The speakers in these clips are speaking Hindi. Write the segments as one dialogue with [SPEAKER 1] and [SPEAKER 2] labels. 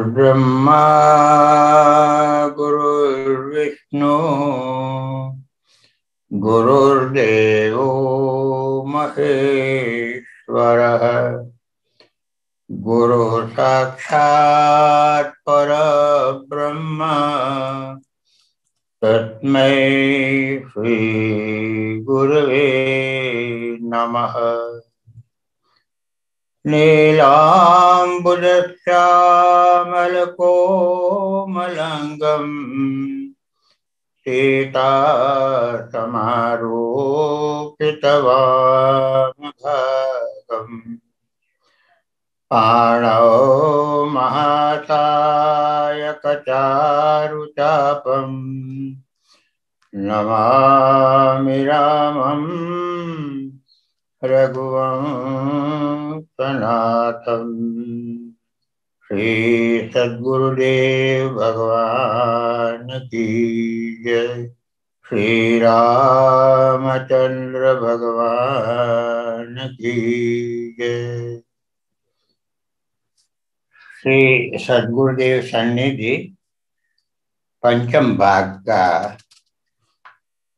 [SPEAKER 1] गुरुर्ब्रह्मा गुरुर्विष्णु गुरुर्देवो महेश्वरः गुरु साक्षात् परब्रह्म तस्मै श्री गुरवे नमः। नीलाम्बुजश्यामलकोमलङ्गम् सीतासमारोपितवामभागम् पाणौ महासायकचारुचापम् नमामि रामम् रघुवंशनाथम्। श्री सद्गुरुदेव भगवान की जय। श्री रामचंद्र भगवान की जय। श्री सद्गुरुदेव सन्निधि पंचम भाग का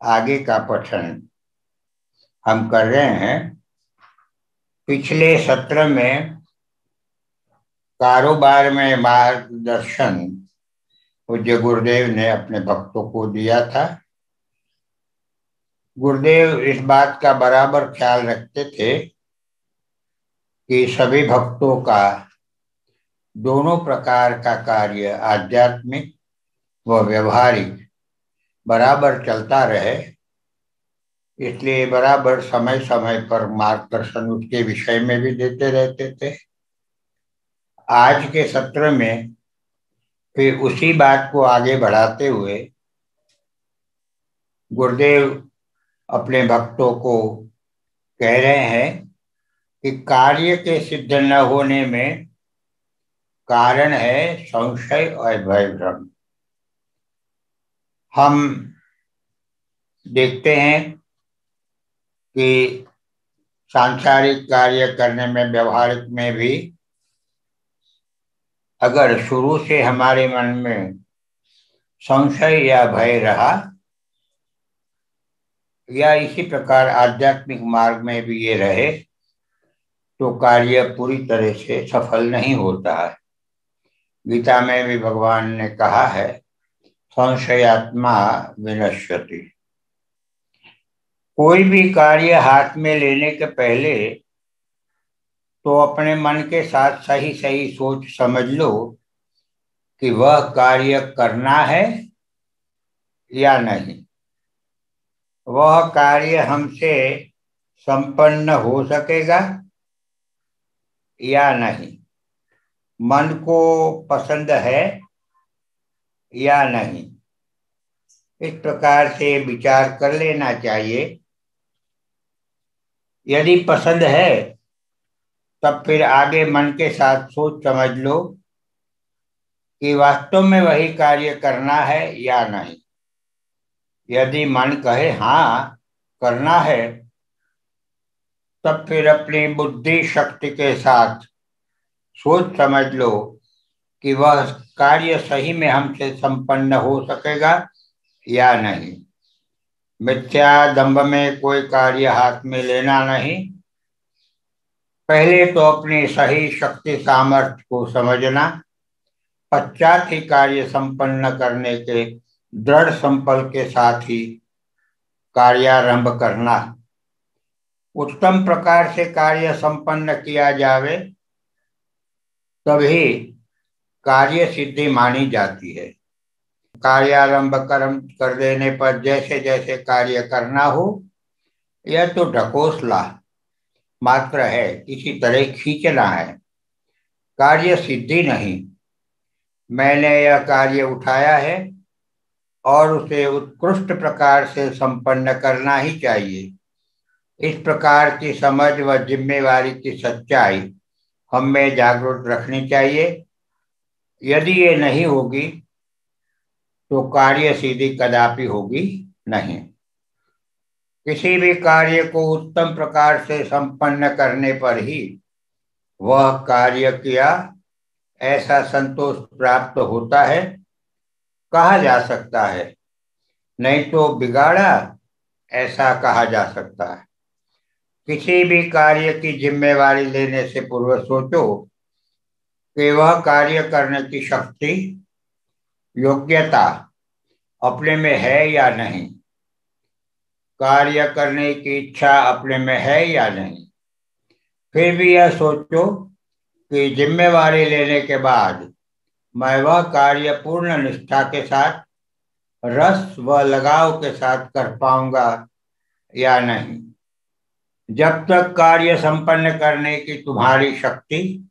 [SPEAKER 1] आगे का पठन हम कर रहे हैं। पिछले सत्र में कारोबार में मार्गदर्शन पूज्य गुरुदेव ने अपने भक्तों को दिया था। गुरुदेव इस बात का बराबर ख्याल रखते थे कि सभी भक्तों का दोनों प्रकार का कार्य आध्यात्मिक व व्यवहारिक बराबर चलता रहे, इसलिए बराबर समय समय पर मार्गदर्शन उसके विषय में भी देते रहते थे। आज के सत्र में फिर उसी बात को आगे बढ़ाते हुए गुरुदेव अपने भक्तों को कह रहे हैं कि कार्य के सिद्ध न होने में कारण है संशय और भय भ्रम। हम देखते हैं कि सांसारिक कार्य करने में, व्यवहारिक में भी अगर शुरू से हमारे मन में संशय या भय रहा, या इसी प्रकार आध्यात्मिक मार्ग में भी ये रहे, तो कार्य पूरी तरह से सफल नहीं होता है। गीता में भी भगवान ने कहा है, संशयात्मा विनश्यति। कोई भी कार्य हाथ में लेने के पहले तो अपने मन के साथ सही सही सोच समझ लो कि वह कार्य करना है या नहीं, वह कार्य हमसे संपन्न हो सकेगा या नहीं, मन को पसंद है या नहीं। इस प्रकार से विचार कर लेना चाहिए। यदि पसंद है तब फिर आगे मन के साथ सोच समझ लो कि वास्तव में वही कार्य करना है या नहीं। यदि मन कहे हाँ करना है, तब फिर अपनी बुद्धि शक्ति के साथ सोच समझ लो कि वह कार्य सही में हमसे संपन्न हो सकेगा या नहीं। मिथ्या दंभ में कोई कार्य हाथ में लेना नहीं। पहले तो अपनी सही शक्ति सामर्थ्य को समझना, पश्चात ही कार्य संपन्न करने के दृढ़ संकल्प के साथ ही कार्यारंभ करना। उत्तम प्रकार से कार्य संपन्न किया जावे तभी कार्य सिद्धि मानी जाती है। कार्यारंभ कर्म कर देने पर जैसे जैसे कार्य करना हो, यह तो ढकोसला मात्र है, किसी तरह खींचना है, कार्य सिद्धि नहीं। मैंने यह कार्य उठाया है और उसे उत्कृष्ट प्रकार से संपन्न करना ही चाहिए। इस प्रकार की समझ व जिम्मेवारी की सच्चाई हम में जागरूक रखनी चाहिए। यदि ये नहीं होगी तो कार्य सिद्धि कदापि होगी नहीं। किसी भी कार्य को उत्तम प्रकार से संपन्न करने पर ही वह कार्य किया ऐसा संतोष प्राप्त होता है कहा जा सकता है, नहीं तो बिगाड़ा ऐसा कहा जा सकता है। किसी भी कार्य की जिम्मेवारी लेने से पूर्व सोचो कि वह कार्य करने की शक्ति, योग्यता अपने में है या नहीं, कार्य करने की इच्छा अपने में है या नहीं। फिर भी यह सोचो कि जिम्मेवारी लेने के बाद मैं वह कार्य पूर्ण निष्ठा के साथ, रस व लगाव के साथ कर पाऊंगा या नहीं। जब तक कार्य संपन्न करने की तुम्हारी शक्ति,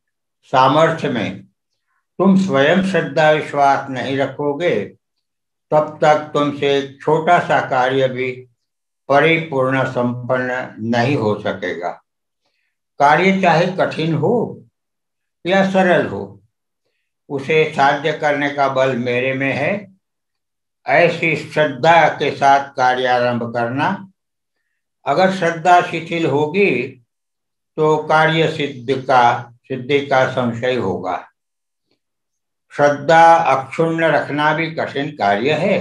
[SPEAKER 1] सामर्थ्य में तुम स्वयं श्रद्धा विश्वास नहीं रखोगे, तब तक तुमसे एक छोटा सा कार्य भी परिपूर्ण संपन्न नहीं हो सकेगा। कार्य चाहे कठिन हो या सरल हो, उसे साध्य करने का बल मेरे में है। ऐसी श्रद्धा के साथ कार्यारंभ करना। अगर श्रद्धा शिथिल होगी तो कार्य सिद्धि का संशय होगा। श्रद्धा अक्षुण्ण रखना भी कठिन कार्य है,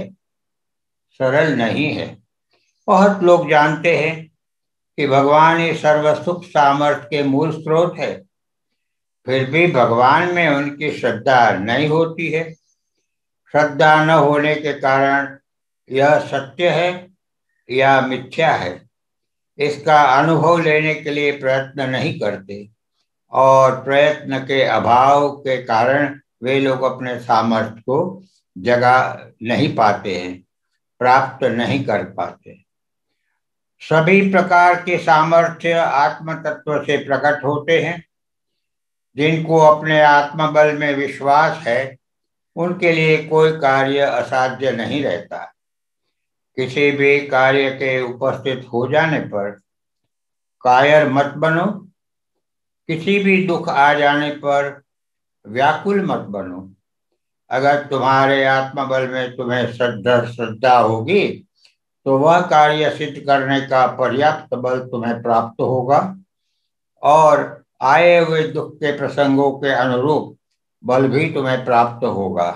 [SPEAKER 1] सरल नहीं है। बहुत लोग जानते हैं कि भगवान ही सर्व सुख सामर्थ्य के मूल स्रोत है, फिर भी भगवान में उनकी श्रद्धा नहीं होती है। श्रद्धा न होने के कारण यह सत्य है या मिथ्या है, इसका अनुभव लेने के लिए प्रयत्न नहीं करते, और प्रयत्न के अभाव के कारण वे लोग अपने सामर्थ्य को जगा नहीं पाते हैं, प्राप्त नहीं कर पाते। सभी प्रकार के सामर्थ्य आत्म तत्व से प्रकट होते हैं। जिनको अपने आत्मबल में विश्वास है, उनके लिए कोई कार्य असाध्य नहीं रहता। किसी भी कार्य के उपस्थित हो जाने पर कायर मत बनो, किसी भी दुख आ जाने पर व्याकुल मत बनो। अगर तुम्हारे आत्मबल में तुम्हें श्रद्धा होगी तो वह कार्य सिद्ध करने का पर्याप्त बल तुम्हें प्राप्त होगा, और आए हुए दुख के प्रसंगों के अनुरूप बल भी तुम्हें प्राप्त होगा।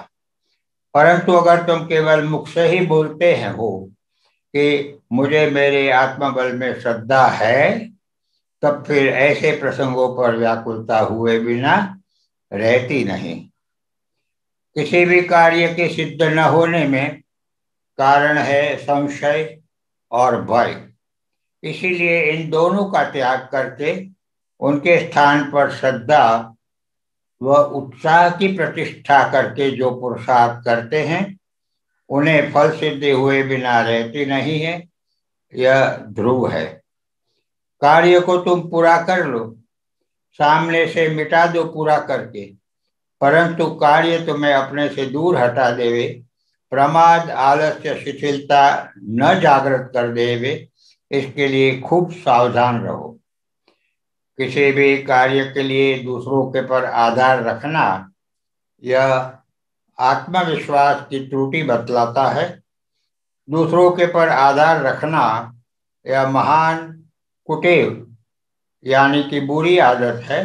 [SPEAKER 1] परंतु अगर तुम केवल मुख से ही बोलते हैं हो कि मुझे मेरे आत्मबल में श्रद्धा है, तब फिर ऐसे प्रसंगों पर व्याकुलता हुए बिना रहती नहीं। किसी भी कार्य के सिद्ध न होने में कारण है संशय और भय। इसीलिए इन दोनों का त्याग करके उनके स्थान पर श्रद्धा व उत्साह की प्रतिष्ठा करके जो पुरुषार्थ करते हैं, उन्हें फल सिद्धि हुए बिना रहती नहीं है। यह ध्रुव है। कार्य को तुम पूरा कर लो, सामने से मिटा दो पूरा करके, परंतु कार्य तुम्हें अपने से दूर हटा देवे, प्रमाद आलस्य शिथिलता न जागृत कर देवे, इसके लिए खूब सावधान रहो। किसी भी कार्य के लिए दूसरों के पर आधार रखना यह आत्मविश्वास की त्रुटि बतलाता है। दूसरों के पर आधार रखना यह महान कुटिल यानी कि बुरी आदत है।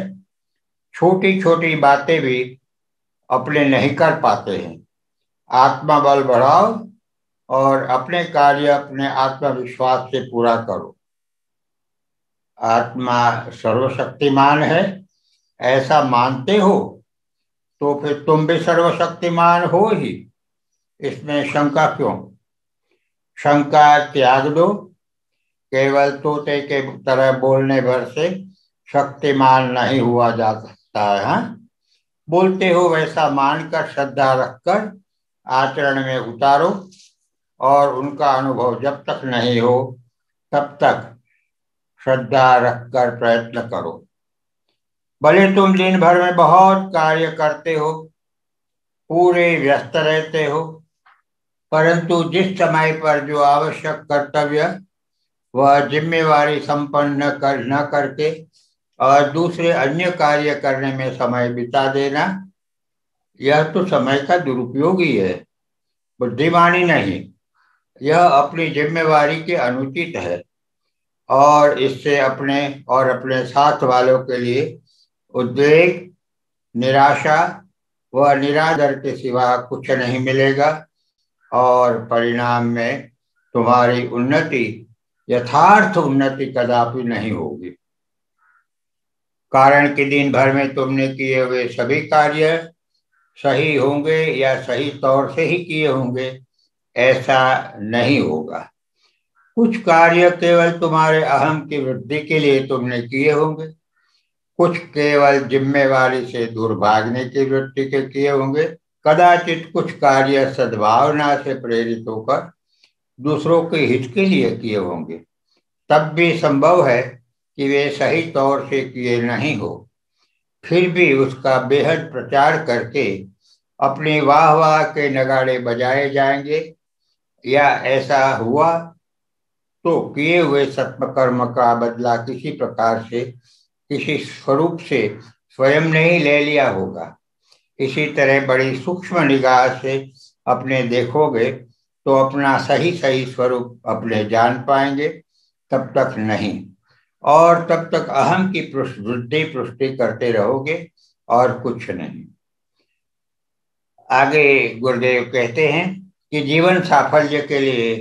[SPEAKER 1] छोटी छोटी बातें भी अपने नहीं कर पाते हैं। आत्मबल बढ़ाओ और अपने कार्य अपने आत्मविश्वास से पूरा करो। आत्मा सर्वशक्तिमान है ऐसा मानते हो तो फिर तुम भी सर्वशक्तिमान हो ही, इसमें शंका क्यों? शंका त्याग दो। केवल तोते के तरह बोलने भर से शक्तिमान नहीं हुआ जा सकता है। हाँ? बोलते हो वैसा मानकर श्रद्धा रखकर आचरण में उतारो, और उनका अनुभव जब तक नहीं हो तब तक श्रद्धा रखकर प्रयत्न करो। भले तुम दिन भर में बहुत कार्य करते हो, पूरे व्यस्त रहते हो, परंतु जिस समय पर जो आवश्यक कर्तव्य वह जिम्मेवारी संपन्न न करके और दूसरे अन्य कार्य करने में समय बिता देना, यह तो समय का दुरुपयोग ही है, बुद्धिमानी नहीं। यह अपनी जिम्मेवारी के अनुचित है, और इससे अपने और अपने साथ वालों के लिए उद्वेग, निराशा वह निरादर के सिवा कुछ नहीं मिलेगा और परिणाम में तुम्हारी उन्नति, यथार्थ उन्नति कदापि नहीं होगी। कारण कि दिन भर में तुमने किए हुए सभी कार्य सही होंगे या सही तौर से ही किए होंगे, ऐसा नहीं होगा। कुछ कार्य केवल तुम्हारे अहम की वृद्धि के लिए तुमने किए होंगे, कुछ केवल जिम्मेवारी से दूर भागने की वृत्ति के किए होंगे, कदाचित कुछ कार्य सद्भावना से प्रेरित होकर दूसरों के हित के लिए किए होंगे। तब भी संभव है कि वे सही तौर से किए नहीं हो, फिर भी उसका बेहद प्रचार करके अपनी वाह वाह के नगाड़े बजाए जाएंगे। या ऐसा हुआ तो किए हुए सत्कर्म का बदला किसी प्रकार से, किसी स्वरूप से स्वयं ने ही ले लिया होगा। इसी तरह बड़ी सूक्ष्म निगाह से अपने देखोगे तो अपना सही सही स्वरूप अपने जान पाएंगे, तब तक नहीं। और तब तक अहम की वृद्धि पुष्टि करते रहोगे और कुछ नहीं। आगे गुरुदेव कहते हैं कि जीवन साफल्य के लिए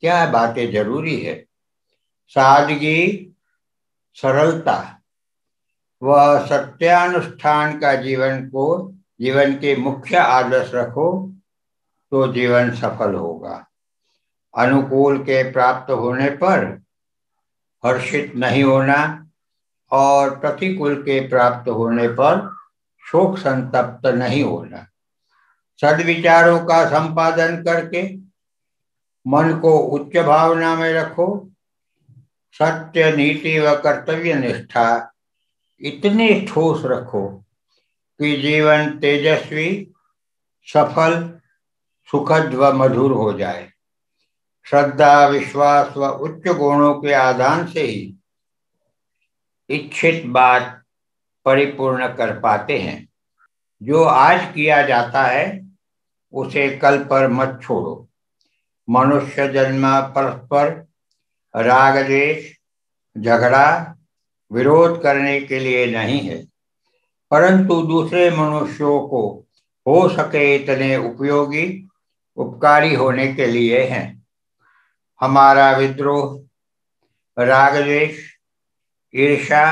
[SPEAKER 1] क्या बातें जरूरी है। सादगी, सरलता व सत्यानुष्ठान का जीवन के मुख्य आदर्श रखो तो जीवन सफल होगा। अनुकूल के प्राप्त होने पर हर्षित नहीं होना और प्रतिकूल के प्राप्त होने पर शोक संतप्त नहीं होना। सद्विचारों का संपादन करके मन को उच्च भावना में रखो। सत्य, नीति व कर्तव्य निष्ठा इतने ठोस रखो कि जीवन तेजस्वी, सफल, सुखद व मधुर हो जाए। श्रद्धा, विश्वास व उच्च गुणों के आधान से ही इच्छित बात परिपूर्ण कर पाते हैं। जो आज किया जाता है उसे कल पर मत छोड़ो। मनुष्य जन्म परस्पर राग द्वेष, झगड़ा, विरोध करने के लिए नहीं है, परंतु दूसरे मनुष्यों को हो सके इतने उपयोगी, उपकारी होने के लिए है। हमारा विद्रोह, राग द्वेष, ईर्ष्या,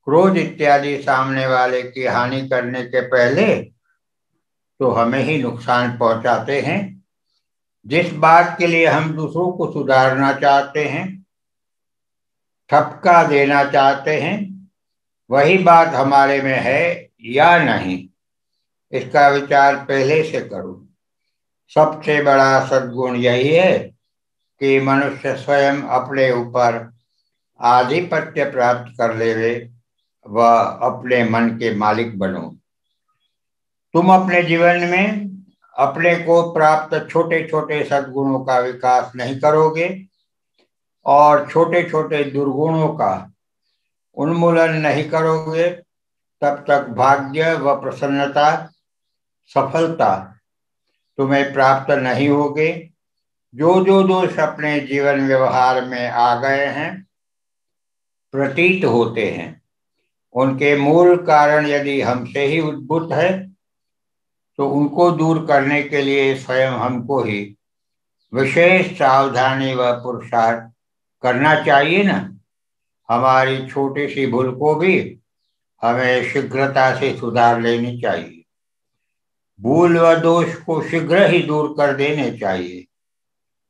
[SPEAKER 1] क्रोध इत्यादि सामने वाले की हानि करने के पहले तो हमें ही नुकसान पहुंचाते हैं। जिस बात के लिए हम दूसरों को सुधारना चाहते हैं, ठपका देना चाहते हैं, वही बात हमारे में है या नहीं, इसका विचार पहले से करो। सबसे बड़ा सद्गुण यही है कि मनुष्य स्वयं अपने ऊपर आधिपत्य प्राप्त कर लेवे व अपने मन के मालिक बनो। तुम अपने जीवन में अपने को प्राप्त छोटे छोटे सद्गुणों का विकास नहीं करोगे और छोटे छोटे दुर्गुणों का उन्मूलन नहीं करोगे, तब तक भाग्य व प्रसन्नता, सफलता तुम्हें प्राप्त नहीं होगे। जो दोष अपने जीवन व्यवहार में आ गए हैं, प्रतीत होते हैं, उनके मूल कारण यदि हमसे ही उद्भूत है तो उनको दूर करने के लिए स्वयं हमको ही विशेष सावधानी व पुरुषार्थ करना चाहिए ना। हमारी छोटी सी भूल को भी हमें शीघ्रता से सुधार लेनी चाहिए। भूल व दोष को शीघ्र ही दूर कर देने चाहिए।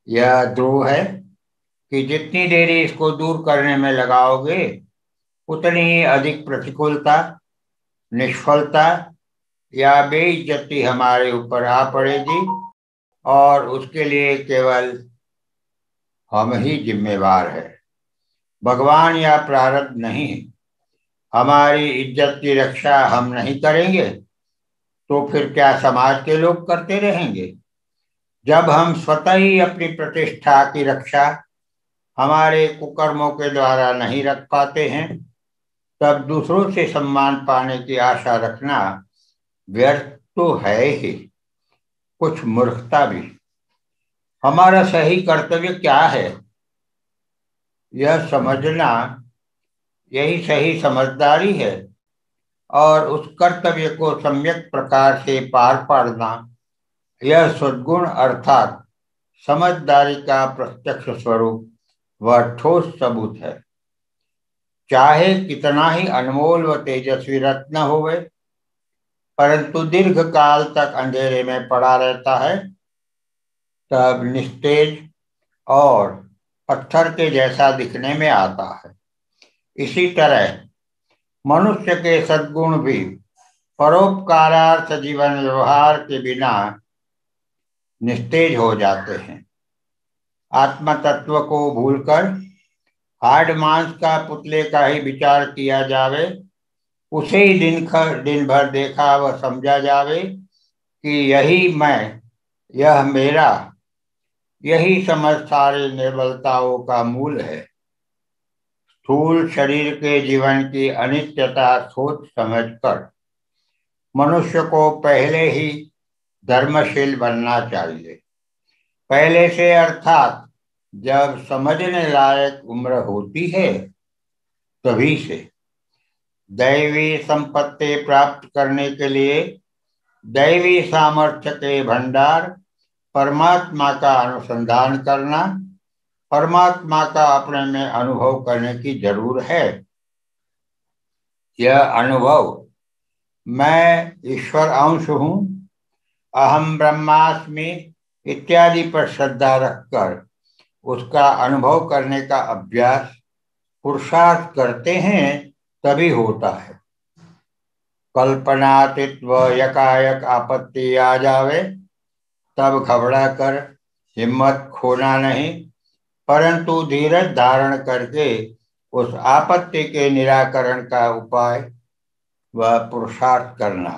[SPEAKER 1] यह ध्रुव है कि जितनी देरी इसको दूर करने में लगाओगे उतनी ही अधिक प्रतिकूलता, निष्फलता या बेइज्जती हमारे ऊपर आ पड़ेगी और उसके लिए केवल हम ही जिम्मेवार है, भगवान या प्रारब्ध नहीं। हमारी इज्जत की रक्षा हम नहीं करेंगे तो फिर क्या समाज के लोग करते रहेंगे। जब हम स्वतः ही अपनी प्रतिष्ठा की रक्षा हमारे कुकर्मों के द्वारा नहीं रख पाते हैं, तब दूसरों से सम्मान पाने की आशा रखना व्यर्थ तो है ही, कुछ मूर्खता भी। हमारा सही कर्तव्य क्या है, यह समझना यही सही समझदारी है। और उस कर्तव्य को सम्यक प्रकार से पार पाड़ना, यह सद्गुण अर्थात समझदारी का प्रत्यक्ष स्वरूप व ठोस सबूत है। चाहे कितना ही अनमोल व तेजस्वी रत्न होवे, परंतु दीर्घ काल तक अंधेरे में पड़ा रहता है, तब निस्तेज और पत्थर के जैसा दिखने में आता है। इसी तरह मनुष्य के सद्गुण भी परोपकारार्थ जीवन व्यवहार के बिना निस्तेज हो जाते हैं। आत्म तत्व को भूलकर हाड़ मांस का पुतले का ही विचार किया जावे, उसे ही दिन भर देखा व समझा जावे कि यही मैं, यह मेरा, यही समझ सारे निर्बलताओं का मूल है। स्थूल शरीर के जीवन की अनित्यता सोच समझकर मनुष्य को पहले ही धर्मशील बनना चाहिए। पहले से अर्थात जब समझने लायक उम्र होती है तभी से। दैवी संपत्ति प्राप्त करने के लिए दैवी सामर्थ्य के भंडार परमात्मा का अनुसंधान करना, परमात्मा का अपने में अनुभव करने की जरूर है। यह अनुभव मैं ईश्वर अंश हूँ, अहम ब्रह्मास्मि इत्यादि पर श्रद्धा रखकर उसका अनुभव करने का अभ्यास पुरुषार्थ करते हैं तभी होता है। कल्पनातीत व यकायक आपत्ति आ जावे तब घबरा कर हिम्मत खोना नहीं, परंतु धीरज धारण करके उस आपत्ति के निराकरण का उपाय व पुरुषार्थ करना।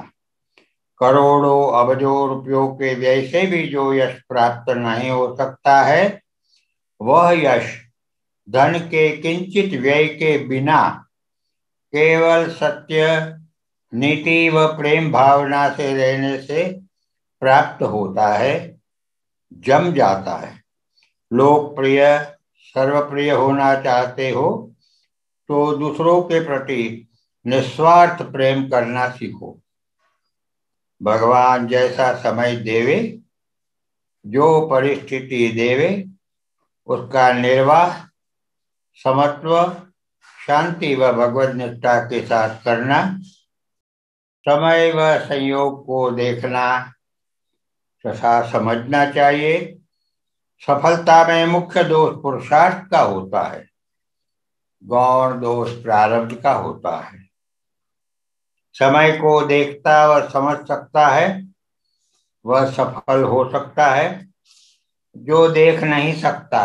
[SPEAKER 1] करोड़ों अबजों रुपयों के व्यय से भी जो यश प्राप्त नहीं हो सकता है, वह यश धन के किंचित व्यय के बिना केवल सत्य, नीति व प्रेम भावना से रहने से प्राप्त होता है, जम जाता है। लोकप्रिय, सर्वप्रिय होना चाहते हो तो दूसरों के प्रति निस्वार्थ प्रेम करना सीखो। भगवान जैसा समय देवे, जो परिस्थिति देवे, उसका निर्वाह समत्व, शांति व भगवत निष्ठा के साथ करना। समय व संयोग को देखना तथा समझना चाहिए। सफलता में मुख्य दोष पुरुषार्थ का होता है, गौण दोष प्रारब्ध का होता है। समय को देखता व समझ सकता है वह सफल हो सकता है, जो देख नहीं सकता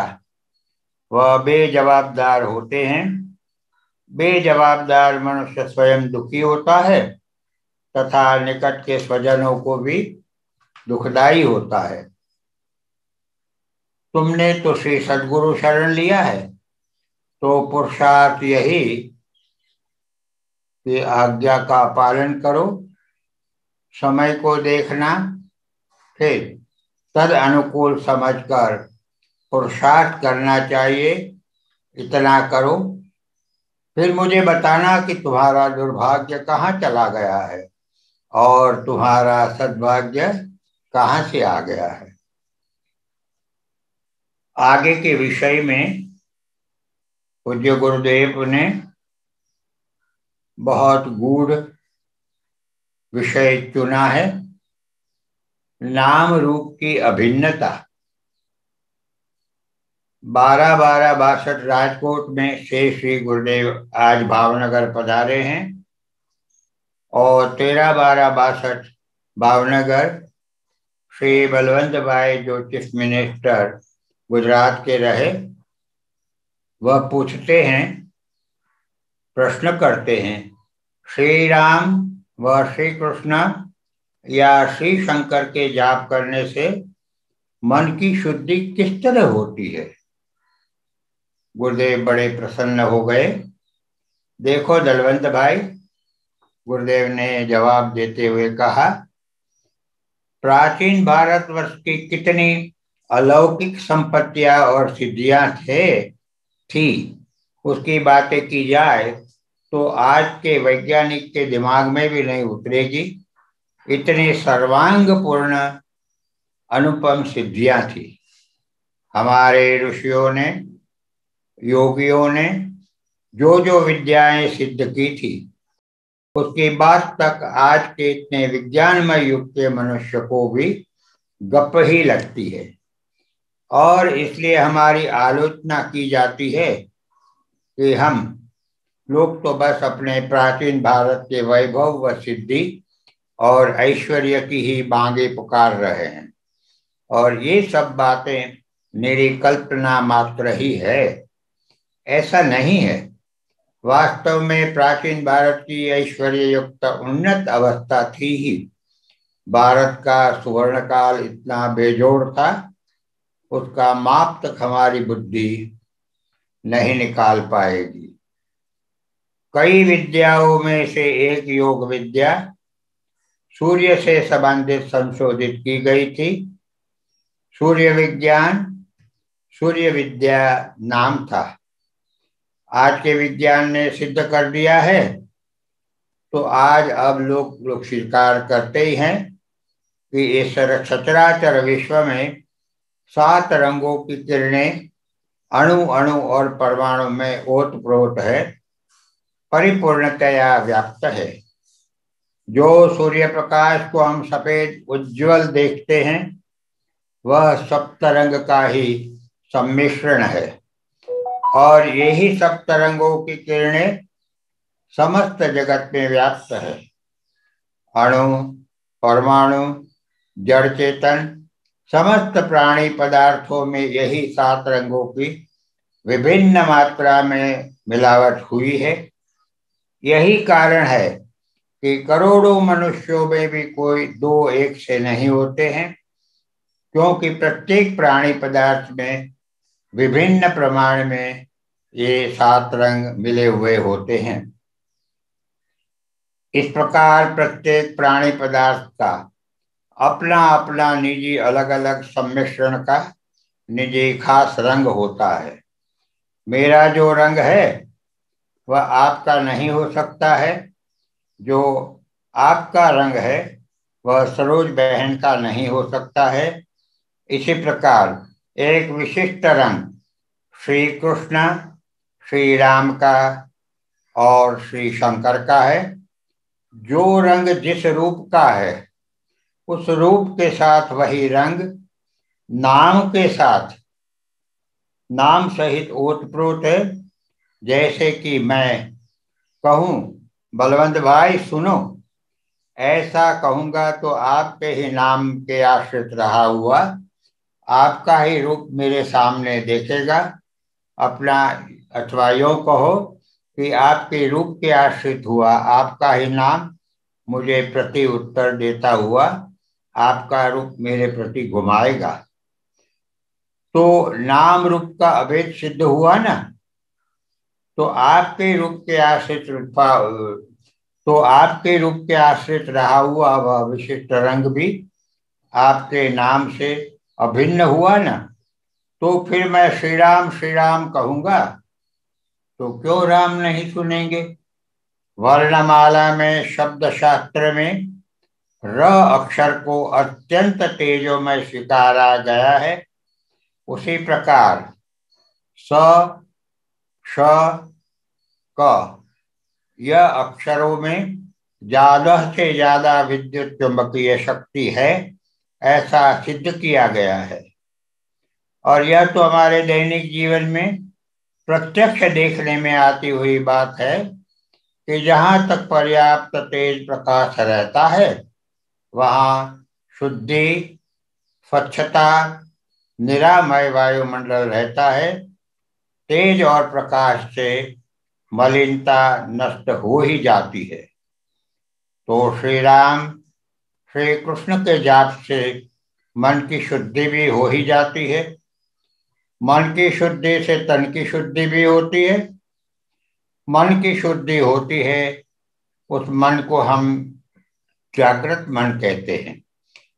[SPEAKER 1] वह बेजवाबदार होते हैं। बेजवाबदार मनुष्य स्वयं दुखी होता है तथा निकट के स्वजनों को भी दुखदाई होता है। तुमने तो श्री सद्गुरु शरण लिया है, तो पुरुषार्थ यही कि आज्ञा का पालन करो, समय को देखना, फिर तद अनुकूल समझकर पुरुषार्थ करना चाहिए। इतना करो, फिर मुझे बताना कि तुम्हारा दुर्भाग्य कहाँ चला गया है और तुम्हारा सद्भाग्य कहाँ से आ गया है। आगे के विषय में पूज्य गुरुदेव ने बहुत गूढ़ विषय चुना है, नाम रूप की अभिन्नता। 12/12/62 राजकोट में से श्री गुरुदेव आज भावनगर पधारे हैं और 13/12/62 भावनगर श्री बलवंत भाई जो चीफ मिनिस्टर गुजरात के रहे, वह पूछते हैं, प्रश्न करते हैं, श्री राम व श्री कृष्ण या श्री शंकर के जाप करने से मन की शुद्धि किस तरह होती है। गुरुदेव बड़े प्रसन्न हो गए। देखो दलवंत भाई, गुरुदेव ने जवाब देते हुए कहा, प्राचीन भारतवर्ष की कितनी अलौकिक संपत्तियां और सिद्धियां थी उसकी बातें की जाए तो आज के वैज्ञानिक के दिमाग में भी नहीं उतरेगी। इतनी सर्वांगपूर्ण अनुपम सिद्धियां थी। हमारे ऋषियों ने, योगियों ने जो जो विद्याएं सिद्ध की थी, उसकी बात तक आज के इतने विज्ञानमय युग के मनुष्य को भी गप ही लगती है। और इसलिए हमारी आलोचना की जाती है कि हम लोग तो बस अपने प्राचीन भारत के वैभव व सिद्धि और ऐश्वर्य की ही बांगे पुकार रहे हैं, और ये सब बातें मेरी कल्पना मात्र ही है। ऐसा नहीं है। वास्तव में प्राचीन भारत की ऐश्वर्य युक्त उन्नत अवस्था थी ही। भारत का सुवर्ण काल इतना बेजोड़ था, उसका माप तक हमारी बुद्धि नहीं निकाल पाएगी। कई विद्याओं में से एक योग विद्या सूर्य से संबंधित संशोधित की गई थी। सूर्य विज्ञान सूर्य विद्या नाम था। आज के विज्ञान ने सिद्ध कर दिया है, तो आज अब लोग स्वीकार करते ही हैं कि इस सचराचर विश्व में 7 रंगों की किरणें अणु अणु और परमाणु में ओतप्रोत है, परिपूर्णतया व्याप्त है। जो सूर्य प्रकाश को हम सफेद उज्जवल देखते हैं, वह सप्तरंग का ही सम्मिश्रण है, और यही सप्तरंगों की किरणें समस्त जगत में व्याप्त है। अणु, परमाणु, जड़ चेतन, समस्त प्राणी पदार्थों में यही 7 रंगों की विभिन्न मात्रा में मिलावट हुई है। यही कारण है कि करोड़ों मनुष्यों में भी कोई 2 एक से नहीं होते हैं, क्योंकि प्रत्येक प्राणी पदार्थ में विभिन्न प्रमाण में ये 7 रंग मिले हुए होते हैं। इस प्रकार प्रत्येक प्राणी पदार्थ का अपना अपना निजी अलग अलग सम्मिश्रण का निजी खास रंग होता है। मेरा जो रंग है वह आपका नहीं हो सकता है, जो आपका रंग है वह सरोज बहन का नहीं हो सकता है। इसी प्रकार एक विशिष्ट रंग श्री कृष्ण, श्री राम का और श्री शंकर का है। जो रंग जिस रूप का है, उस रूप के साथ वही रंग नाम के साथ, नाम सहित ओतप्रोत है। जैसे कि मैं कहूं, बलवंत भाई सुनो, ऐसा कहूंगा तो आपके ही नाम के आश्रित रहा हुआ आपका ही रूप मेरे सामने देखेगा अपना, अथवा यूं कहो कि आपके रूप के आश्रित हुआ आपका ही नाम मुझे प्रति उत्तर देता हुआ आपका रूप मेरे प्रति घुमाएगा। तो नाम रूप का अभेद सिद्ध हुआ ना। तो आपके रूप के आश्रित रहा हुआ वह विशिष्ट रंग भी आपके नाम से अभिन्न हुआ ना। तो फिर मैं श्री राम कहूंगा तो क्यों राम नहीं सुनेंगे। वर्णमाला में, शब्द शास्त्र में र अक्षर को अत्यंत तेजोमय स्वीकारा गया है। उसी प्रकार स, श, क यह अक्षरों में ज्यादा से ज्यादा विद्युत चुंबकीय शक्ति है, ऐसा सिद्ध किया गया है। और यह तो हमारे दैनिक जीवन में प्रत्यक्ष देखने में आती हुई बात है कि जहां तक पर्याप्त तेज प्रकाश रहता है, वहां शुद्धि, स्वच्छता, निरामय वायुमंडल रहता है। तेज और प्रकाश से मलिनता नष्ट हो ही जाती है। तो श्री राम, श्री कृष्ण के जाप से मन की शुद्धि भी हो ही जाती है। मन की शुद्धि से तन की शुद्धि भी होती है। मन की शुद्धि होती है, उस मन को हम जागृत मन कहते हैं।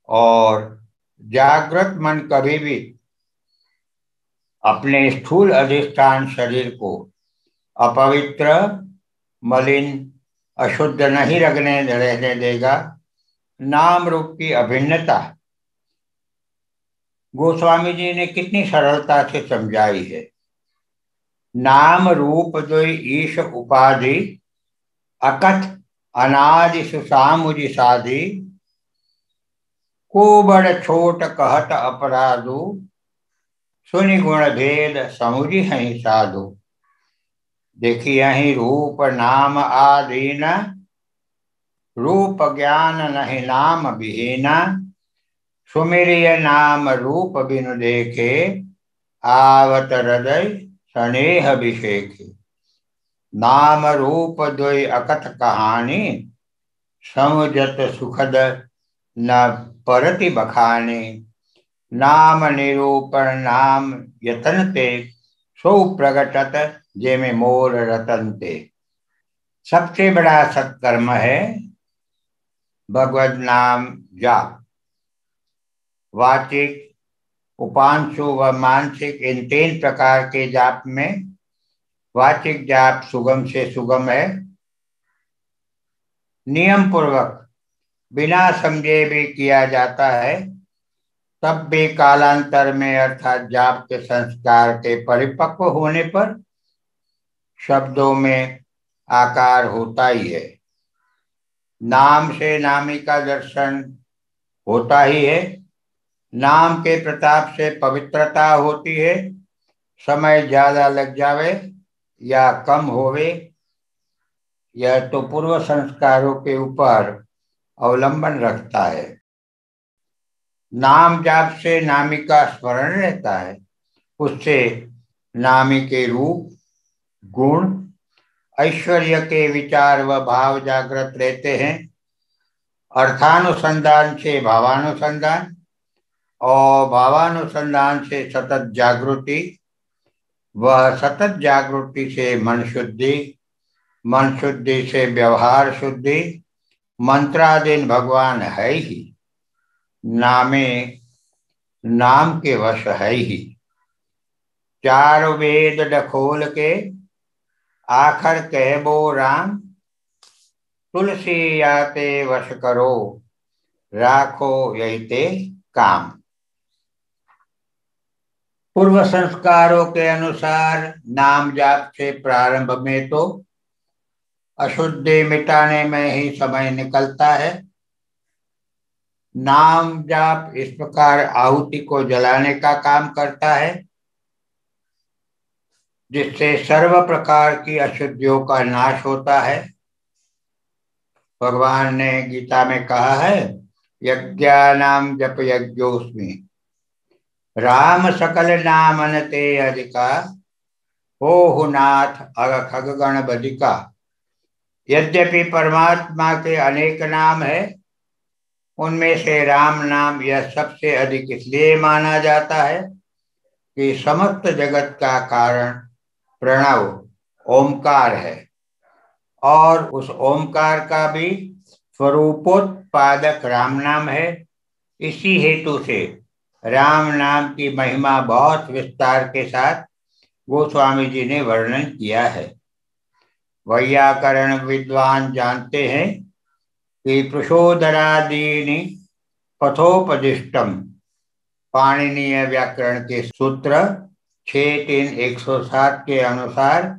[SPEAKER 1] और जागृत मन कभी भी अपने स्थूल अधिष्ठान शरीर को अपवित्र, मलिन अशुद्ध नहीं रहने देगा। नाम रूप की अभिन्नता गोस्वामी जी ने कितनी सरलता से समझाई है। नाम रूप द्वय ईश उपाधि अकथ अनादि सुसामुझि साधि को बड़ छोट कहत अपराधु सुनि गुण भेद समुझि हई साधु। देखिए यही रूप नाम आधीन रूप ज्ञान नहीं नाम विहीना सुमिरिय नाम रूप बिनु देखे आवत हृदय स्नेह अभिषेक। नाम रूप द्वय अकथ कहानी समुझत सुखद न परति बखाने नाम निरूपण नाम यतन ते सो प्रगटत जे में मोर रतन ते। सबसे बड़ा सत्कर्म है भगवद नाम जाप। वाचिक उपांशु व मानसिक इन 3 प्रकार के जाप में वाचिक जाप सुगम से सुगम है। नियम पूर्वक बिना समझे भी किया जाता है, तब भी कालांतर में अर्थात जाप के संस्कार के परिपक्व होने पर शब्दों में आकार होता ही है। नाम से नामी का दर्शन होता ही है। नाम के प्रताप से पवित्रता होती है। समय ज्यादा लग जावे या कम होवे, यह तो पूर्व संस्कारों के ऊपर अवलंबन रखता है। नाम जाप से नामी का स्मरण रहता है, उससे नामी के रूप गुण ऐश्वर्य के विचार व भाव जागृत रहते हैं। अर्थानुसंधान से भावानुसंधान और भावानुसंधान से सतत जागृति, वह सतत जागृति से मन शुद्धि, मन शुद्धि से व्यवहार शुद्धि। मंत्राधीन भगवान है ही, नामे नाम के वश है ही। 4 वेद डखोल के आखर कहबो राम तुलसी आते वश करो राखो यही ते काम। पूर्व संस्कारों के अनुसार नाम जाप से प्रारंभ में तो अशुद्धि मिटाने में ही समय निकलता है। नाम जाप इस प्रकार आहुति को जलाने का काम करता है, जिससे सर्व प्रकार की अशुद्धियों का नाश होता है। भगवान ने गीता में कहा है, यज्ञानाम जप यज्ञोस्मि राम सकल नामन ते अधिका हो नाथ अग खगगण बधिका। यद्यपि परमात्मा के अनेक नाम है, उनमें से राम नाम यह सबसे अधिक इसलिए माना जाता है कि समस्त जगत का कारण प्रणव ओमकार है और उस ओमकार का भी स्वरूपोत्पादक राम नाम है। इसी हेतु से राम नाम की महिमा बहुत विस्तार के साथ गोस्वामी जी ने वर्णन किया है। वैयाकरण विद्वान जानते हैं कि प्रशोदरादीनि पथोपदिष्टम, पाणिनीय व्याकरण के सूत्र 6-3-107 के अनुसार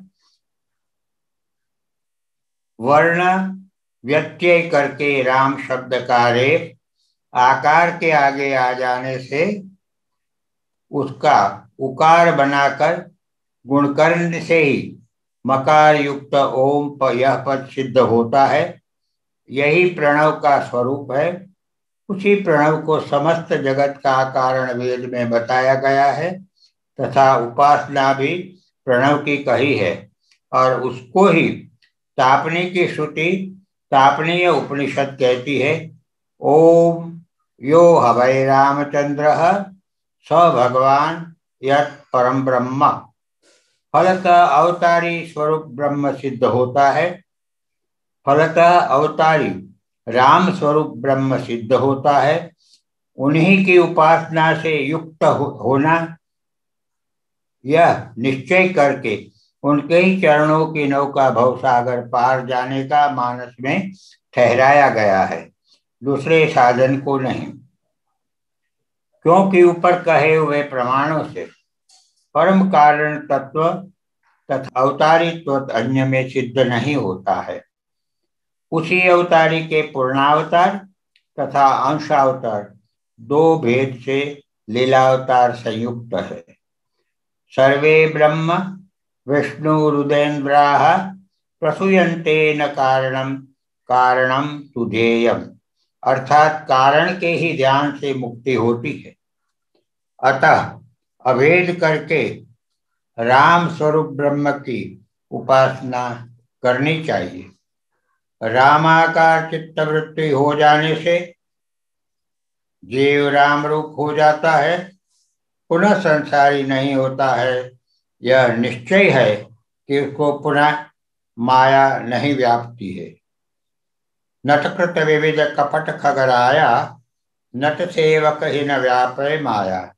[SPEAKER 1] वर्ण व्यत्यय करके राम शब्द का रेफ आकार के आगे आ जाने से उसका उकार बनाकर गुणकर्ण से ही मकार युक्त ओम यह पद सिद्ध होता है। यही प्रणव का स्वरूप है। उसी प्रणव को समस्त जगत का कारण वेद में बताया गया है तथा उपासना भी प्रणव की कही है और उसको ही तापनी की श्रुति तापनीय उपनिषद कहती है, ओम यो हवै रामचंद्र स भगवान यत् परम ब्रह्म। फलतः अवतारी स्वरूप ब्रह्म सिद्ध होता है। फलतः अवतारी राम स्वरूप ब्रह्म सिद्ध होता है। उन्हीं की उपासना से युक्त होना, यह निश्चय करके उनके ही चरणों की नौका भवसागर पार जाने का मानस में ठहराया गया है, दूसरे साधन को नहीं। क्योंकि ऊपर कहे हुए प्रमाणों से परम कारण तत्व तथा अवतारित्व अन्य में सिद्ध नहीं होता है। उसी अवतारी के पूर्णावतार तथा अंशावतार दो भेद से लीलावतार संयुक्त है। सर्वे ब्रह्म विष्णुरुदेन्द्राः प्रसूयन्ते न कारणम कारणम तुधेयम्, अर्थात कारण के ही ध्यान से मुक्ति होती है। अतः अभेद करके राम स्वरूप ब्रह्म की उपासना करनी चाहिए। रामाकार चित्तवृत्ति हो जाने से जीव राम रूप हो जाता है, पुनः संसारी नहीं होता है। यह निश्चय है कि उसको पुनः माया नहीं व्यापती है। नटकृत विविध कपट खगराया, नट सेवक ही न व्यापे माया।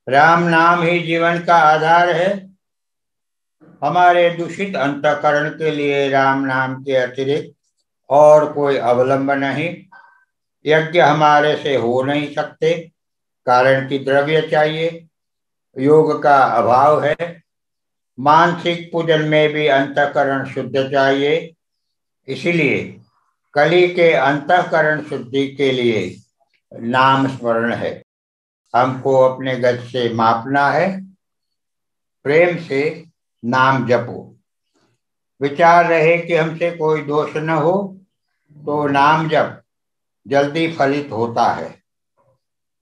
[SPEAKER 1] राम नाम ही जीवन का आधार है। हमारे दूषित अंतःकरण के लिए राम नाम के अतिरिक्त और कोई अवलंब नहीं। यज्ञ हमारे से हो नहीं सकते, कारण की द्रव्य चाहिए, योग का अभाव है। मानसिक पूजन में भी अंतःकरण शुद्ध चाहिए। इसीलिए कली के अंतःकरण शुद्धि के लिए नाम स्मरण है। हमको अपने गज से मापना है। प्रेम से नाम जपो। विचार रहे कि हमसे कोई दोष न हो तो नाम जप जल्दी फलित होता है।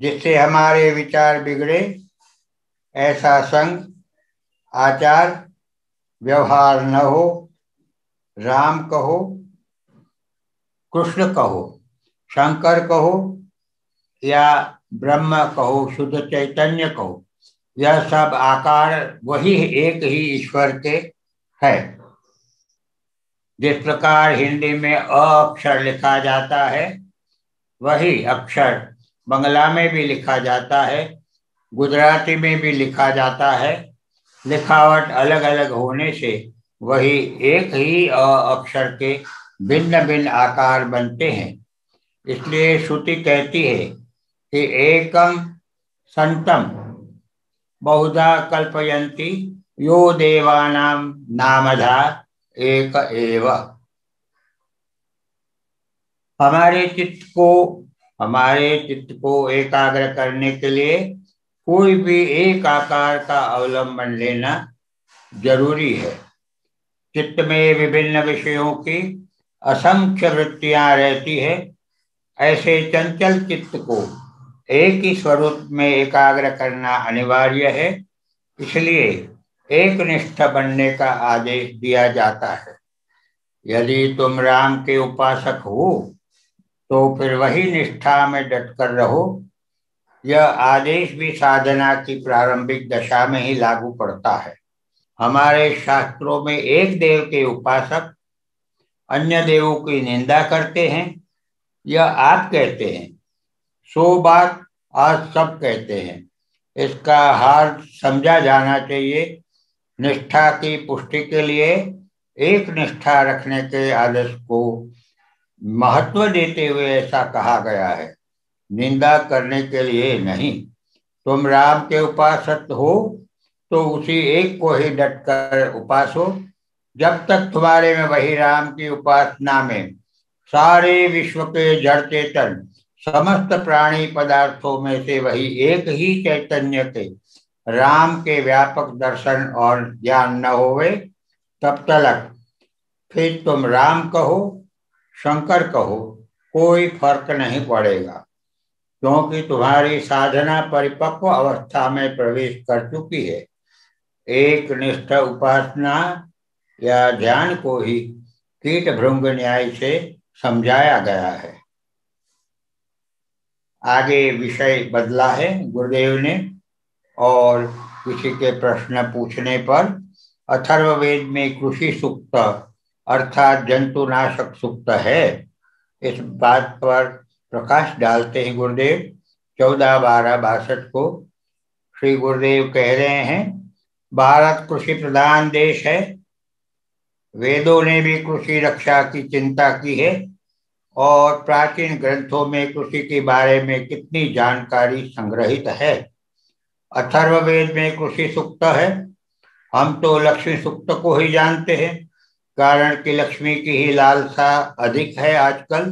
[SPEAKER 1] जिससे हमारे विचार बिगड़े ऐसा संग आचार व्यवहार न हो। राम कहो, कृष्ण कहो, शंकर कहो या ब्रह्म कहो, शुद्ध चैतन्य कहो, यह सब आकार वही एक ही ईश्वर के है। जिस प्रकार हिंदी में अ अक्षर लिखा जाता है, वही अक्षर बंगला में भी लिखा जाता है, गुजराती में भी लिखा जाता है। लिखावट अलग अलग होने से वही एक ही अ अक्षर के भिन्न भिन्न आकार बनते हैं। इसलिए श्रुति कहती है कि एकम संतम बहुधा कल्पयन्ति यो देवानां नामधा एक एव। हमारे चित्त को एकाग्र करने के लिए कोई भी एक आकार का अवलंबन लेना जरूरी है। चित्त में विभिन्न विषयों की असंख्य वृत्तियां रहती है। ऐसे चंचल चित्त को एक ही स्वरूप में एकाग्र करना अनिवार्य है। इसलिए एक निष्ठ बनने का आदेश दिया जाता है। यदि तुम राम के उपासक हो तो फिर वही निष्ठा में डटकर रहो। यह आदेश भी साधना की प्रारंभिक दशा में ही लागू पड़ता है। हमारे शास्त्रों में एक देव के उपासक अन्य देवों की निंदा करते हैं। यह आप कहते हैं, सो बात आज सब कहते हैं। इसका हाल समझा जाना चाहिए। निष्ठा की पुष्टि के लिए एक निष्ठा रखने के आदेश को महत्व देते हुए ऐसा कहा गया है, निंदा करने के लिए नहीं। तुम राम के उपासक हो तो उसी एक को ही डटकर उपासो। जब तक तुम्हारे में वही राम की उपासना में सारे विश्व के जड़ चेतन समस्त प्राणी पदार्थों में से वही एक ही चैतन्य के राम के व्यापक दर्शन और ज्ञान न होवे, तब तक फिर तुम राम कहो शंकर कहो, कोई फर्क नहीं पड़ेगा। क्योंकि तुम्हारी साधना परिपक्व अवस्था में प्रवेश कर चुकी है। एक निष्ठ उपासना या ध्यान को ही कीट भृंग न्याय से समझाया गया है। आगे विषय बदला है गुरुदेव ने, और किसी के प्रश्न पूछने पर अथर्ववेद में कृषि सूक्त अर्थात जंतुनाशक सूक्त है, इस बात पर प्रकाश डालते हैं गुरुदेव। 14/12/62 को श्री गुरुदेव कह रहे हैं, भारत कृषि प्रधान देश है। वेदों ने भी कृषि रक्षा की चिंता की है और प्राचीन ग्रंथों में कृषि के बारे में कितनी जानकारी संग्रहित है। अथर्ववेद में कृषि सूक्त है। हम तो लक्ष्मी सूक्त को ही जानते हैं, कारण कि लक्ष्मी की ही लालसा अधिक है आजकल।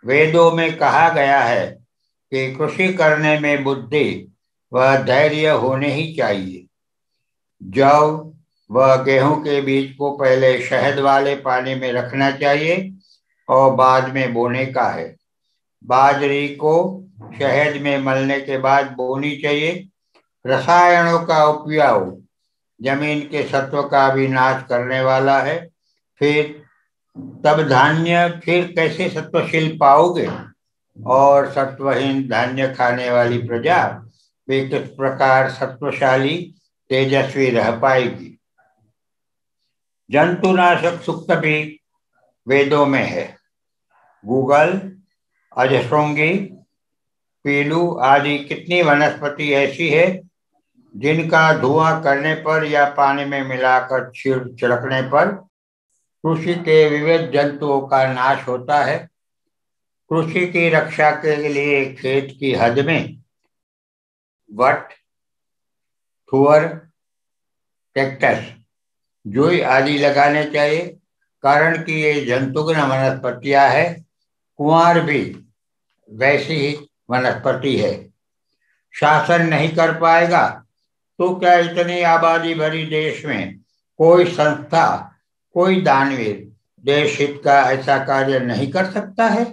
[SPEAKER 1] वेदों में कहा गया है कि कृषि करने में बुद्धि व धैर्य होने ही चाहिए। जौ व गेहूं के बीज को पहले शहद वाले पानी में रखना चाहिए और बाद में बोने का है। बाजरी को शहद में मलने के बाद बोनी चाहिए। रसायनों का उपयोग जमीन के सत्व का भी नाश करने वाला है। फिर तब धान्य फिर कैसे सत्वशील पाओगे, और सत्वहीन धान्य खाने वाली प्रजा वे किस प्रकार सत्वशाली तेजस्वी रह पाएगी। जंतुनाशक सूक्त भी वेदों में है। गूगल, अजश्रृंगी, पीलू आदि कितनी वनस्पति ऐसी है जिनका धुआं करने पर या पानी में मिलाकर छिड़कने पर कृषि के विविध जंतुओं का नाश होता है। कृषि की रक्षा के लिए खेत की हद में वट, थुअर, कैक्टस, जुई आदि लगाने चाहिए, कारण कि ये जंतुघ्न वनस्पतियां है। कुंवार भी वैसी ही वनस्पति है। शासन नहीं कर पाएगा तो क्या इतनी आबादी भरी देश में कोई संस्था, कोई दानवीर देश हित का ऐसा कार्य नहीं कर सकता है।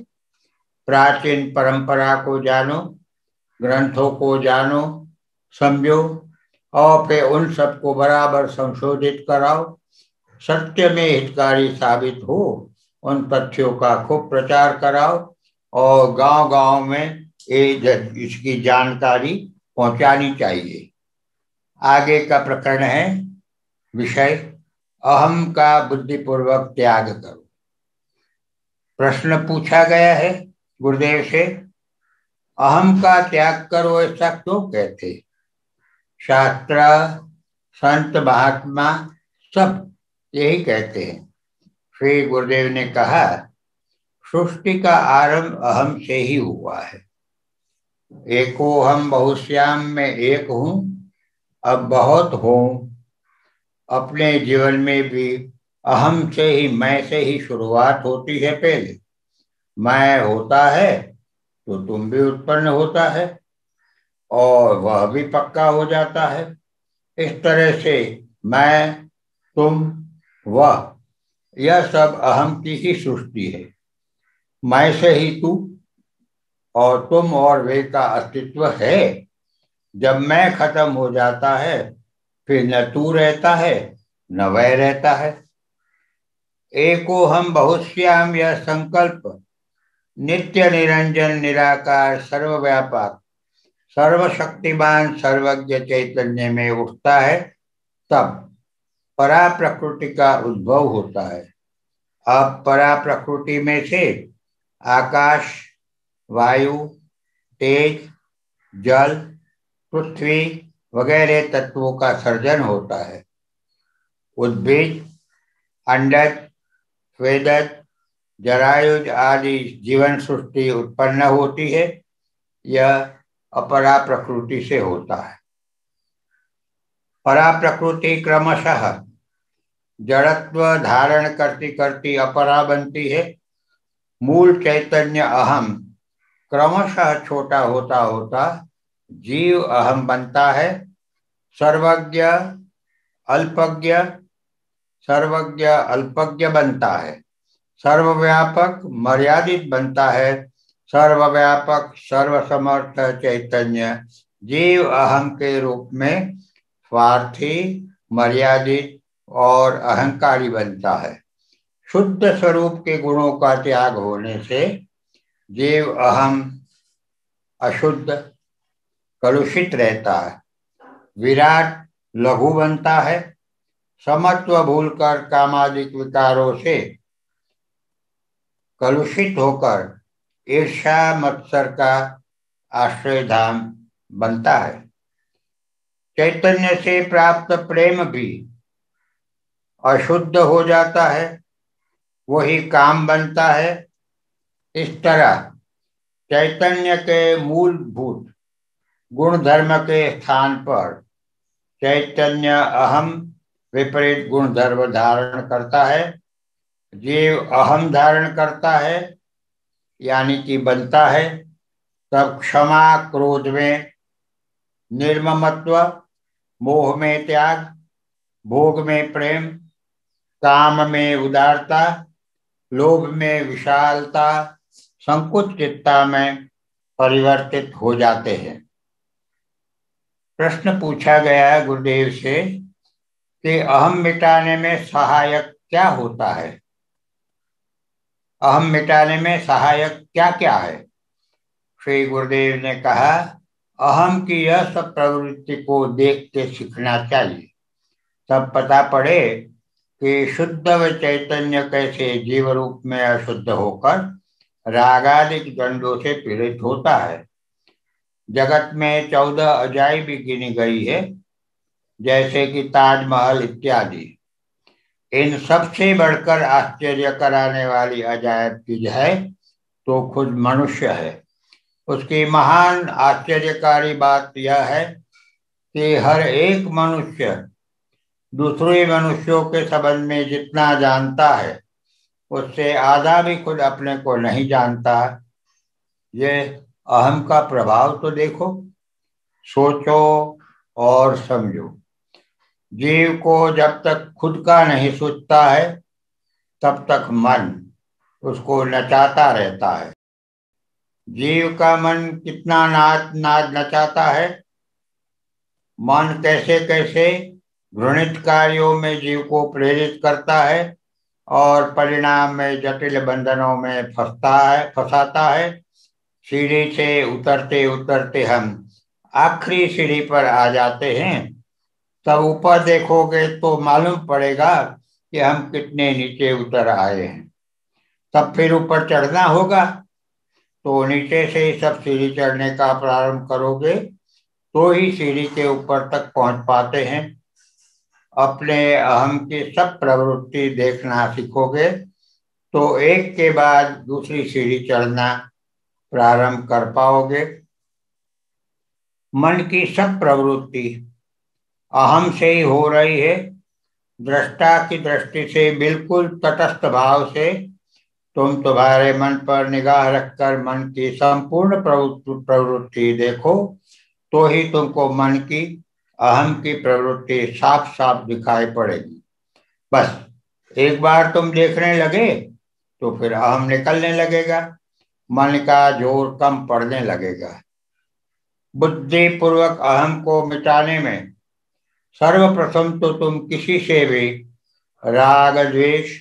[SPEAKER 1] प्राचीन परंपरा को जानो, ग्रंथों को जानो, समझो और फिर उन सबको बराबर संशोधित कराओ। सत्य में हितकारी साबित हो उन तथ्यों का खूब प्रचार कराओ और गांव-गांव में इसकी जानकारी पहुंचानी चाहिए। आगे का प्रकरण है विषय अहम का बुद्धिपूर्वक त्याग करो। प्रश्न पूछा गया है गुरुदेव से, अहम का त्याग करो ऐसा क्यों कहते। शास्त्र, संत, महात्मा सब यही कहते हैं। श्री गुरुदेव ने कहा सृष्टि का आरंभ अहम से ही हुआ है। एको हम बहुश्याम में एक हूं, अब बहुत हूं। अपने जीवन में भी अहम से ही, मैं से ही शुरुआत होती है। पहले मैं होता है तो तुम भी उत्पन्न होता है और वह भी पक्का हो जाता है। इस तरह से मैं, तुम, वह, यह सब अहम की ही सृष्टि है। मैं से ही तू और तुम और वे का अस्तित्व है। जब मैं खत्म हो जाता है फिर न तू रहता है न वह रहता है। एको हम बहुश्याम यह संकल्प नित्य निरंजन निराकार सर्वव्यापक सर्वशक्तिमान सर्वज्ञ चैतन्य में उठता है, तब परा प्रकृति का उद्भव होता है। अब परा प्रकृति में से आकाश, वायु, तेज, जल, पृथ्वी वगैरह तत्वों का सर्जन होता है। उद्भिज, अंडज, स्वेदज, जरायुज आदि जीवन सृष्टि उत्पन्न होती है। यह अपरा प्रकृति से होता है। परा प्रकृति क्रमशः जड़त्व धारण करती करती अपरा बनती है। मूल चैतन्य अहम क्रमशः छोटा होता होता जीव अहम बनता है। सर्वज्ञ अल्पज्ञ, सर्वज्ञ अल्पज्ञ बनता है। सर्वव्यापक मर्यादित बनता है। सर्वव्यापक सर्वसमर्थ चैतन्य जीव अहम के रूप में स्वार्थी, मर्यादित और अहंकारी बनता है। शुद्ध स्वरूप के गुणों का त्याग होने से जीव अहम अशुद्ध, कलुषित रहता है। विराट लघु बनता है। समत्व भूलकर कामादिक विकारों से कलुषित होकर ईर्ष्या मत्सर का आश्रय धाम बनता है। चैतन्य से प्राप्त प्रेम भी अशुद्ध हो जाता है, वही काम बनता है। इस तरह चैतन्य के मूलभूत गुण धर्म के स्थान पर चैतन्य अहम विपरीत गुण धर्म धारण करता है। जीव अहम धारण करता है, यानी कि बनता है, तब क्षमा, क्रोध में निर्ममत्व, मोह में त्याग, भोग में प्रेम, काम में उदारता, लोभ में विशालता, संकुचितता में परिवर्तित हो जाते हैं। प्रश्न पूछा गया है गुरुदेव से कि अहम मिटाने में सहायक क्या होता है? अहम मिटाने में सहायक क्या क्या है? श्री गुरुदेव ने कहा, अहम की यह सब प्रवृत्ति को देख के सीखना चाहिए, तब पता पड़े कि शुद्ध व चैतन्य कैसे जीव रूप में अशुद्ध होकर रागादिक दंडों से पीड़ित होता है। जगत में 14 अजायबी गिनी गई है, जैसे कि ताजमहल इत्यादि। इन सबसे बढ़कर आश्चर्य कराने वाली अजायब चीज है तो खुद मनुष्य है। उसकी महान आश्चर्यकारी बात यह है कि हर एक मनुष्य दूसरे मनुष्यों के संबंध में जितना जानता है, उससे आधा भी खुद अपने को नहीं जानता। ये अहम का प्रभाव तो देखो, सोचो और समझो। जीव को जब तक खुद का नहीं सोचता है, तब तक मन उसको नचाता रहता है। जीव का मन कितना नाच नचाता है। मन कैसे कैसे घृणित कार्यों में जीव को प्रेरित करता है और परिणाम में जटिल बंधनों में फंसाता है। सीढ़ी से उतरते उतरते हम आखिरी सीढ़ी पर आ जाते हैं। तब ऊपर देखोगे तो मालूम पड़ेगा कि हम कितने नीचे उतर आए हैं। तब फिर ऊपर चढ़ना होगा, तो नीचे से ही सब सीढ़ी चढ़ने का प्रारंभ करोगे तो ही सीढ़ी के ऊपर तक पहुंच पाते हैं। अपने अहम की सब प्रवृत्ति देखना सीखोगे तो एक के बाद दूसरी सीढ़ी चढ़ना प्रारंभ कर पाओगे। मन की सब प्रवृत्ति अहम से ही हो रही है। दृष्टा की दृष्टि से बिल्कुल तटस्थ भाव से तुम तुम्हारे मन पर निगाह रखकर मन की संपूर्ण प्रवृत्ति देखो तो ही तुमको मन की अहम की प्रवृत्ति साफ साफ दिखाई पड़ेगी। बस एक बार तुम देखने लगे तो फिर अहम निकलने लगेगा, मन का जोर कम पड़ने लगेगा। बुद्धि पूर्वक अहम को मिटाने में सर्वप्रथम तो तुम किसी से भी राग, द्वेष,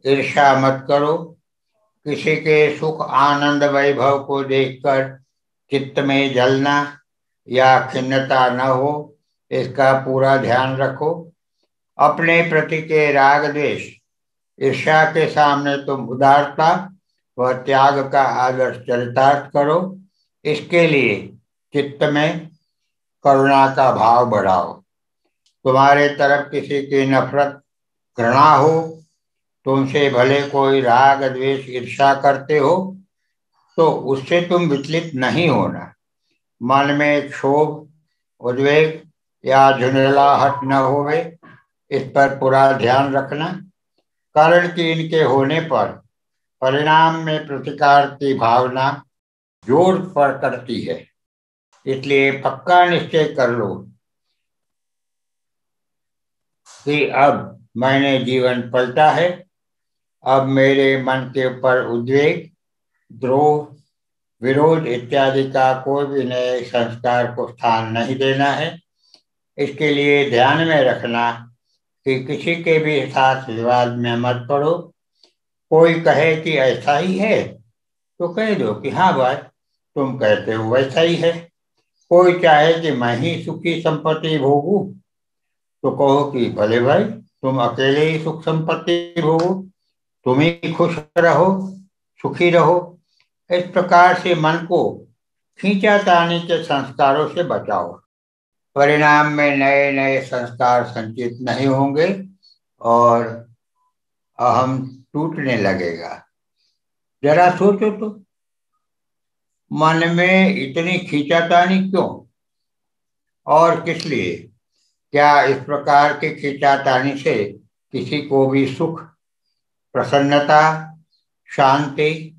[SPEAKER 1] ईर्ष्या मत करो। किसी के सुख, आनंद, वैभव को देखकर चित्त में जलना या खिन्नता न हो, इसका पूरा ध्यान रखो। अपने प्रति के राग, द्वेष, ईर्ष्या के सामने तुम उदारता व त्याग का आदर्श चरितार्थ करो। इसके लिए चित्त में करुणा का भाव बढ़ाओ। तुम्हारे तरफ किसी की नफरत, घृणा हो, तुमसे भले कोई राग, द्वेष, ईर्ष्या करते हो, तो उससे तुम विचलित नहीं होना। मन में क्षोभ, उद्वेग या झुंझलाहट न होवे, इस पर पूरा ध्यान रखना। कारण कि इनके होने पर परिणाम में प्रतिकार की भावना जोर पर करती है। इसलिए पक्का निश्चय कर लो कि अब मैंने जीवन पलटा है। अब मेरे मन के ऊपर उद्वेग, द्रोह, विरोध इत्यादि का कोई भी नए संस्कार को स्थान नहीं देना है। इसके लिए ध्यान में रखना कि किसी के भी साथ विवाद में मत पड़ो। कोई कहे कि ऐसा ही है तो कह दो कि हाँ भाई, तुम कहते हो वैसा ही है। कोई चाहे कि मैं ही सुखी संपत्ति भोगू तो कहो कि भले भाई, तुम अकेले ही सुख संपत्ति भोगो, तुम ही खुश रहो, सुखी रहो। इस प्रकार से मन को खींचातानी के संस्कारों से बचाओ। परिणाम में नए नए संस्कार संचित नहीं होंगे और अहम टूटने लगेगा। जरा सोचो तो, मन में इतनी खींचातानी क्यों और किस लिए? क्या इस प्रकार की खींचातानी से किसी को भी सुख, प्रसन्नता, शांति,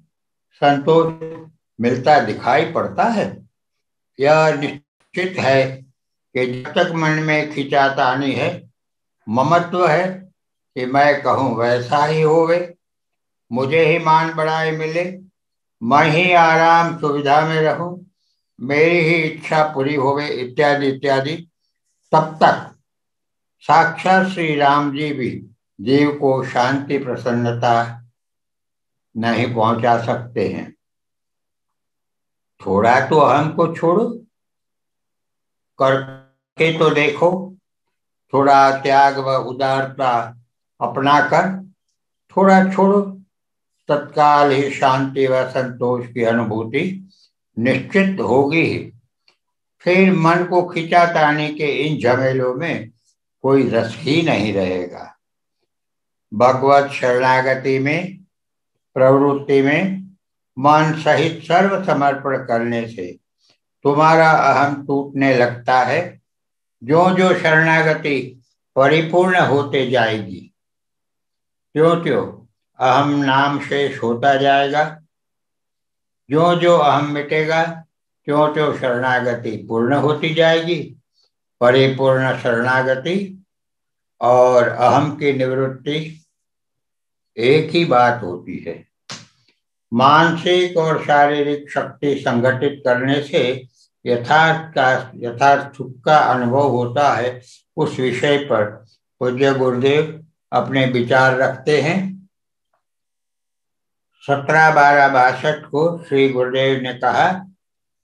[SPEAKER 1] संतोष मिलता दिखाई पड़ता है? यह निश्चित है कि जब तक मन में खींचातानी है, ममत्व है कि मैं कहूँ वैसा ही होवे, मुझे ही मान बढ़ाई मिले, मैं ही आराम सुविधा में रहूं, मेरी ही इच्छा पूरी होवे, इत्यादि इत्यादि, तब तक साक्षात श्री राम जी भी जीव को शांति प्रसन्नता नहीं पहुंचा सकते हैं। थोड़ा तो अहम को छोड़ो, करके तो देखो। थोड़ा त्याग व उदारता अपनाकर थोड़ा छोड़ो, तत्काल ही शांति व संतोष की अनुभूति निश्चित होगी ही। फिर मन को खिंचातानी के इन झमेलों में कोई रस ही नहीं रहेगा। भगवत शरणागति में, प्रवृत्ति में मन सहित सर्व समर्पण करने से तुम्हारा अहम टूटने लगता है। जो जो शरणागति परिपूर्ण होते जाएगी, त्यों त्यों अहम नाम शेष होता जाएगा। जो जो अहम मिटेगा, त्यों त्यों शरणागति पूर्ण होती जाएगी। परिपूर्ण शरणागति और अहम की निवृत्ति एक ही बात होती है। मानसिक और शारीरिक शक्ति संगठित करने से यथार्थ सुख का अनुभव होता है। उस विषय पर पूज्य गुरुदेव अपने विचार रखते हैं। 17/12/62 को श्री गुरुदेव ने कहा,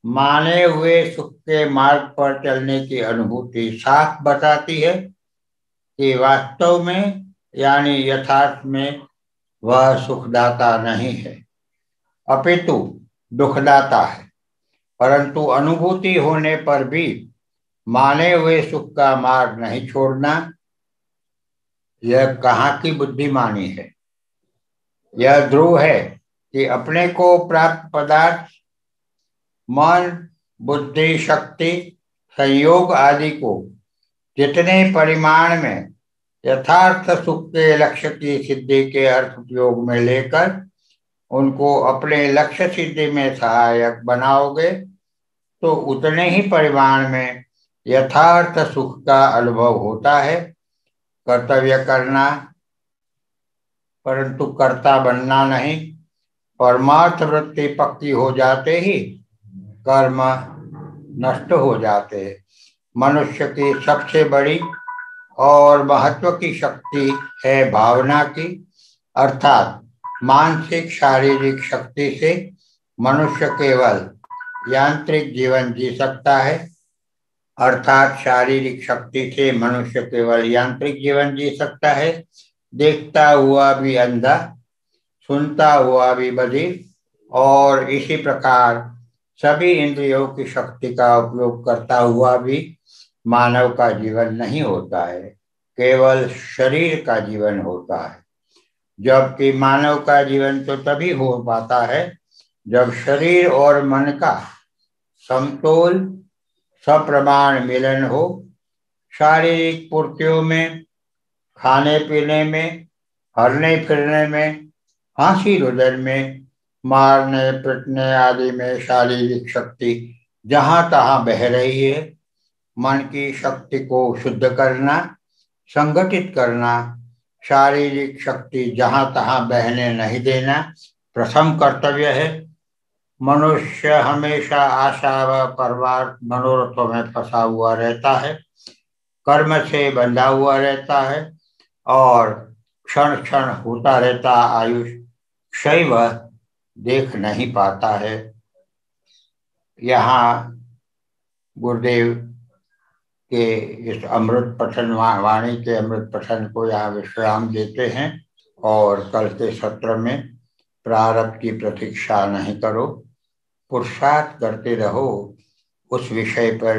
[SPEAKER 1] माने हुए सुख के मार्ग पर चलने की अनुभूति साफ बताती है कि वास्तव में यानी यथार्थ में वह सुखदाता नहीं है, अपितु दुखदाता है। परंतु अनुभूति होने पर भी माने हुए सुख का मार्ग नहीं छोड़ना, यह कहाँ की बुद्धिमानी है? यह ध्रुव है कि अपने को प्राप्त पदार्थ, मन, बुद्धि, शक्ति, संयोग आदि को जितने परिमाण में यथार्थ सुख के लक्ष्य की सिद्धि के अर्थ उपयोग में लेकर उनको अपने लक्ष्य सिद्धि में सहायक बनाओगे तो उतने ही परिमाण में यथार्थ सुख का अनुभव होता है। कर्तव्य करना, परंतु कर्ता बनना नहीं। परमार्थ वृत्ति पक्की हो जाते ही कर्म नष्ट हो जाते हैं। मनुष्य की सबसे बड़ी और महत्व की शक्ति है भावना की, अर्थात मानसिक शारीरिक शक्ति से मनुष्य केवल यांत्रिक जीवन जी सकता है। अर्थात शारीरिक शक्ति से मनुष्य केवल यांत्रिक जीवन जी सकता है। देखता हुआ भी अंधा, सुनता हुआ भी बधिर और इसी प्रकार सभी इंद्रियों की शक्ति का उपयोग करता हुआ भी मानव का जीवन नहीं होता है, केवल शरीर का जीवन होता है। जबकि मानव का जीवन तो तभी हो पाता है जब शरीर और मन का समतोल सप्रमाण मिलन हो। शारीरिक पूर्तियों में, खाने पीने में, हरने फिरने में, हंसी रुदन में, मारने पिटने आदि में शारीरिक शक्ति जहां तहां बह रही है। मन की शक्ति को शुद्ध करना, संगठित करना, शारीरिक शक्ति जहां तहां बहने नहीं देना प्रथम कर्तव्य है। मनुष्य हमेशा आशा व परवार मनोरथों में फंसा हुआ रहता है, कर्म से बंधा हुआ रहता है और क्षण क्षण होता रहता आयुष क्षय वह देख नहीं पाता है। यहाँ गुरुदेव के इस अमृत पठन वाणी के अमृत पठन को यहाँ विश्राम देते हैं और कल के सत्र में प्रारब्ध की प्रतीक्षा नहीं करो, पुरुषार्थ करते रहो। उस विषय पर